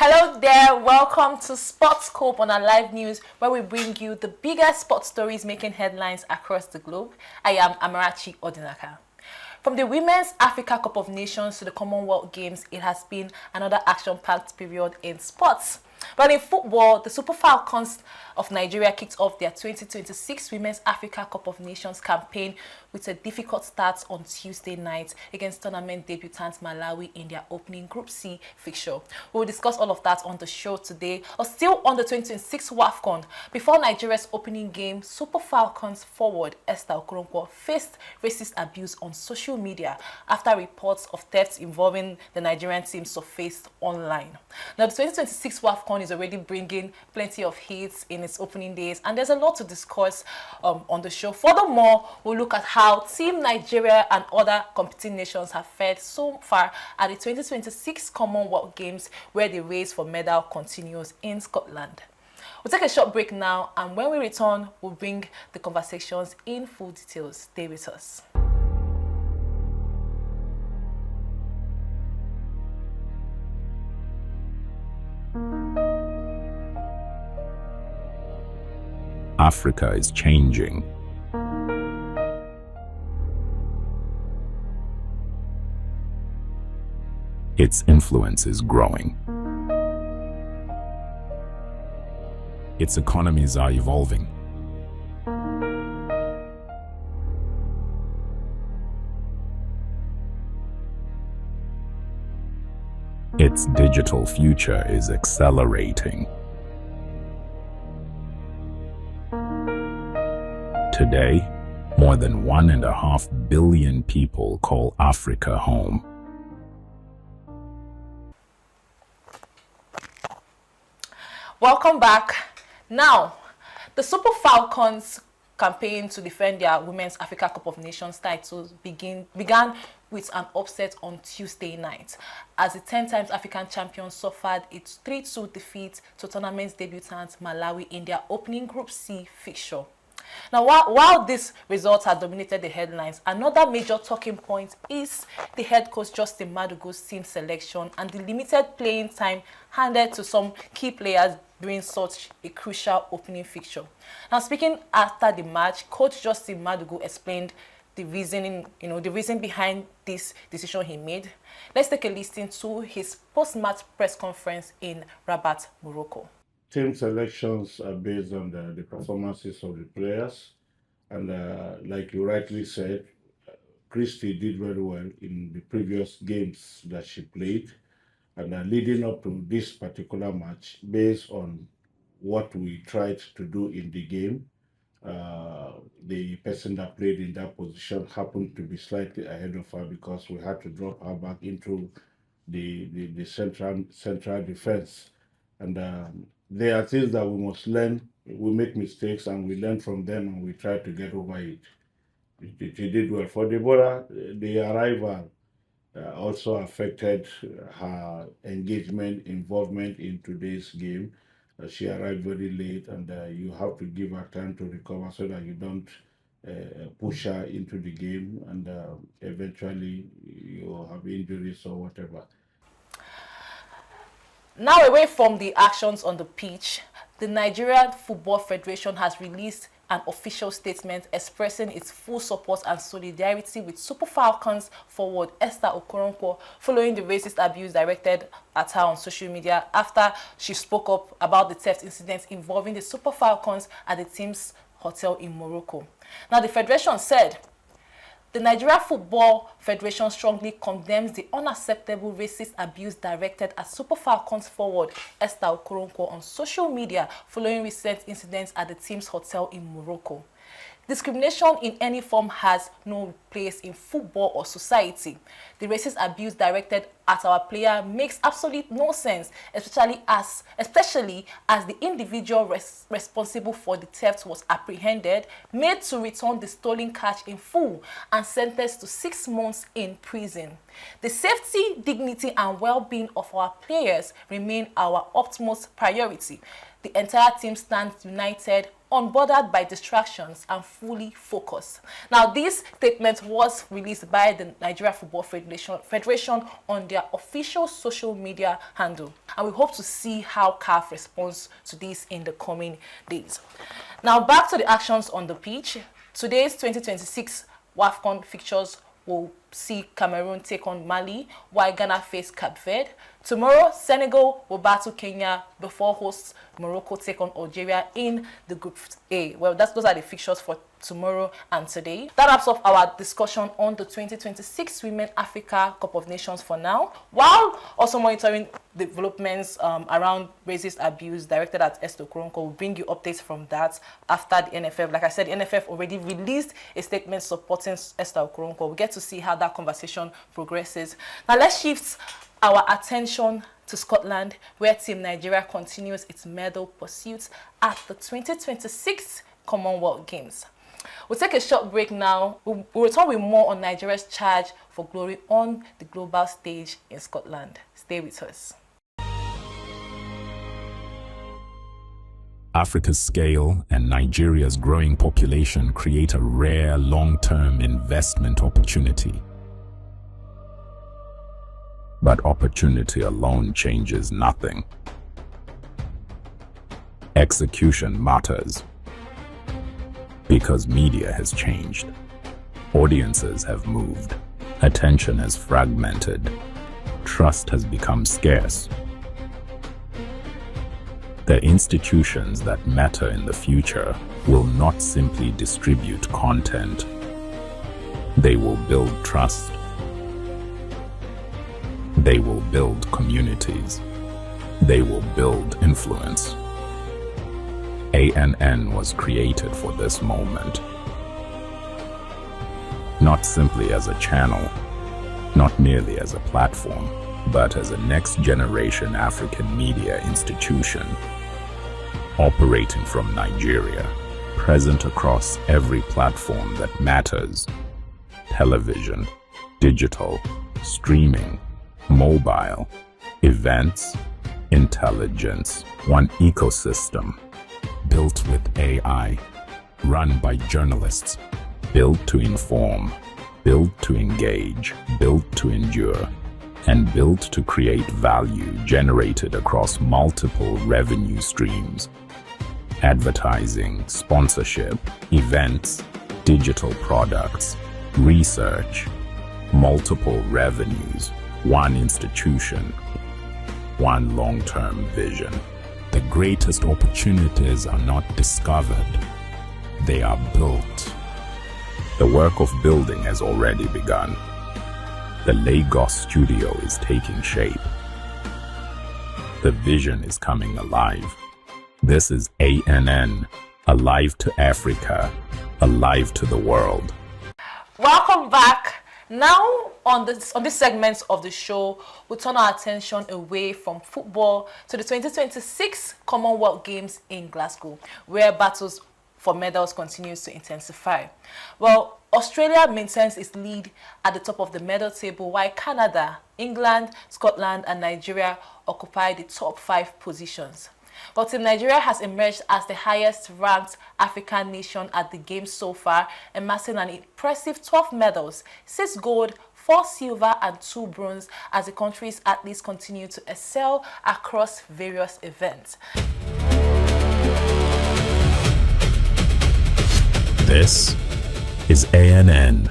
Hello there, welcome to Sports Scope on our live news where we bring you the biggest sports stories making headlines across the globe. I am Amarachi Odinaka. From the Women's Africa Cup of Nations to the Commonwealth Games, it has been another action-packed period in sports. But in football, the Super Falcons of Nigeria kicked off their 2026 Women's Africa Cup of Nations campaign with a difficult start on Tuesday night against tournament debutant Malawi in their opening Group C fixture. We will discuss all of that on the show today. Or still on the 2026 Wafcon, before Nigeria's opening game, Super Falcons forward Esther Okoronkwo faced racist abuse on social media after reports of thefts involving the Nigerian team surfaced online. Now, the 2026 Wafcon is already bringing plenty of hits in its opening days, and there's a lot to discuss on the show. Furthermore, we'll look at how Team Nigeria and other competing nations have fared so far at the 2026 Commonwealth Games, where the race for medal continues in Scotland. We'll take a short break now, and when we return, we'll bring the conversations in full details. Stay with us. Africa is changing. Its influence is growing. Its economies are evolving. Its digital future is accelerating. Today, more than 1.5 billion people call Africa home. Welcome back. Now, the Super Falcons campaign to defend their Women's Africa Cup of Nations titles began with an upset on Tuesday night, as the 10 times African champions suffered its 3-2 defeat to tournament debutant Malawi in their opening Group C fixture. Now, while this result has dominated the headlines, another major talking point is the head coach Justin Madugu's team selection and the limited playing time handed to some key players during such a crucial opening fixture. Now, speaking after the match, Coach Justin Madugu explained the reason behind this decision he made. Let's take a listen to his post-match press conference in Rabat, Morocco. Team selections are based on the performances of the players, and like you rightly said, Christy did very well in the previous games that she played, and leading up to this particular match, based on what we tried to do in the game, the person that played in that position happened to be slightly ahead of her because we had to drop her back into the central defense, and there are things that we must learn. We make mistakes and we learn from them and we try to get over it. She did well. For Deborah, the arrival also affected her engagement, involvement in today's game. She arrived very late, and you have to give her time to recover so that you don't push her into the game, and eventually you have injuries or whatever. Now, away from the actions on the pitch, the Nigerian Football Federation has released an official statement expressing its full support and solidarity with Super Falcons forward Esther Okoronkwo following the racist abuse directed at her on social media after she spoke up about the theft incident involving the Super Falcons at the team's hotel in Morocco. Now, the Federation said, the Nigeria Football Federation strongly condemns the unacceptable racist abuse directed at Super Falcons forward Esther Okoronkwo on social media following recent incidents at the team's hotel in Morocco. Discrimination in any form has no place in football or society. The racist abuse directed at our player makes absolute no sense, especially as the individual responsible for the theft was apprehended, made to return the stolen cash in full, and sentenced to 6 months in prison. The safety, dignity, and well-being of our players remain our utmost priority. The entire team stands united unbothered by distractions and fully focused. Now, this statement was released by the Nigeria Football Federation on their official social media handle, and we hope to see how CAF responds to this in the coming days. Now, back to the actions on the pitch. Today's 2026 Wafcon fixtures will see Cameroon take on Mali, while Ghana face Cape Verde. Tomorrow, Senegal will battle Kenya before hosts Morocco take on Algeria in the Group A. Well, those are the fixtures for tomorrow and today. That wraps up our discussion on the 2026 Women Africa Cup of Nations for now, while also monitoring developments around racist abuse directed at Esther Okoronkwo. We'll bring you updates from that after the NFF. Like I said, the NFF already released a statement supporting Esther Okoronkwo. We'll get to see how that conversation progresses. Now, let's shift our attention to Scotland, where Team Nigeria continues its medal pursuit at the 2026 Commonwealth Games. We'll take a short break now. We'll return with more on Nigeria's charge for glory on the global stage in Scotland. Stay with us. Africa's scale and Nigeria's growing population create a rare long-term investment opportunity. But opportunity alone changes nothing. Execution matters. Because media has changed. Audiences have moved. Attention has fragmented. Trust has become scarce. The institutions that matter in the future will not simply distribute content. They will build trust. They will build communities. They will build influence. ANN was created for this moment. Not simply as a channel, not merely as a platform, but as a next-generation African media institution, operating from Nigeria, present across every platform that matters: television, digital, streaming, mobile, events, intelligence, one ecosystem, built with AI, run by journalists, built to inform, built to engage, built to endure, and built to create value generated across multiple revenue streams: advertising, sponsorship, events, digital products, research, multiple revenues, one institution, one long-term vision. The greatest opportunities are not discovered, they are built. The work of building has already begun. The Lagos studio is taking shape. The vision is coming alive. This is ANN, alive to Africa, alive to the world. Welcome back. Now, on this segment of the show, we'll turn our attention away from football to the 2026 Commonwealth Games in Glasgow, where battles for medals continues to intensify. Well, Australia maintains its lead at the top of the medal table, while Canada, England, Scotland, and Nigeria occupy the top 5 positions. But Team Nigeria has emerged as the highest-ranked African nation at the Games so far, amassing an impressive 12 medals, 6 gold, 4 silver, and 2 bronze, as the country's athletes continue to excel across various events. This is ANN.